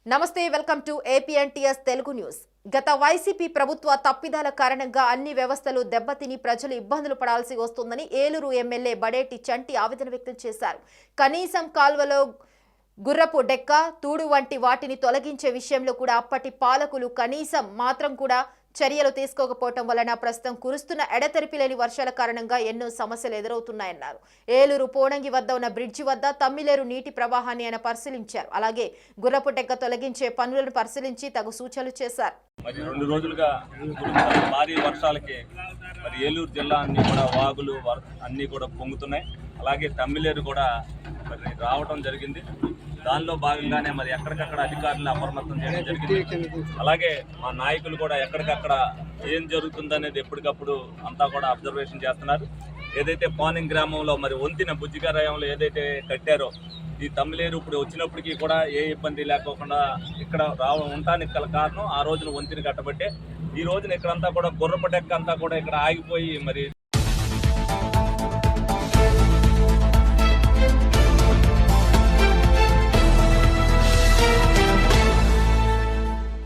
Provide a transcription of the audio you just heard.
నమస్తే welcome to APNTS Telugu news. గత YCP ప్రభుత్వ తప్పిదాల కారణంగా అన్ని వ్యవస్థలు దెబ్బతిని ప్రజలు ఇబ్బందులు పడాల్సి వస్తుందని ఏలూరు ఎమ్మెల్యే బడేటి చంటి ఆవేదన వ్యక్తం చేశారు. కనీసం కాల్వలో గుర్రపు డెక్క, తూడు వంటి వాటిని తొలగించే విషయంలో కూడా అప్పటి పాలకులు కనీసం మాత్రం కూడా చర్యలు తీసుకోకపోవటం వలన ప్రస్తుతం కురుస్తున్న ఎడతెరిపి లేని వర్షాల కారణంగా ఎన్నో సమస్యలు ఎదురవుతున్నాయన్నారు. ఏలూరు పోడంగి వద్ద ఉన్న బ్రిడ్జి వద్ద తమ్మిలేరు నీటి ప్రవాహాన్ని ఆయన పరిశీలించారు. అలాగే గుర్రపు డెక్క తొలగించే పనులను పరిశీలించి తగు సూచనలు చేశారు. మరి 2 రోజులుగా భారీ వర్షాలకి మరి ఏలూరు జిల్లా అన్ని కూడా వాగులు అన్నీ కూడా పొంగుతున్నాయి. అలాగే తమ్మిలేరు కూడా మరి రావడం జరిగింది. దానిలో భాగంగానే మరి ఎక్కడికక్కడ అధికారులను అప్రమత్తం చేయడం జరిగింది. అలాగే మా నాయకులు కూడా ఎక్కడికక్కడ ఏం జరుగుతుందనేది ఎప్పటికప్పుడు అంతా కూడా అబ్జర్వేషన్ చేస్తున్నారు. ఏదైతే పానింగ్ గ్రామంలో మరి వంతిన బుజ్జిగారాయంలో ఏదైతే కట్టారో ఈ తమ్మిలేరు ఇప్పుడు వచ్చినప్పటికీ కూడా ఏ ఇబ్బంది లేకోకుండా ఇక్కడ ఉండటానికి గల కారణం ఆ రోజున వంతిని కట్టబట్టే. ఈ రోజున ఇక్కడంతా కూడా గుర్రపు డెక్క అంతా కూడా ఇక్కడ ఆగిపోయి మరి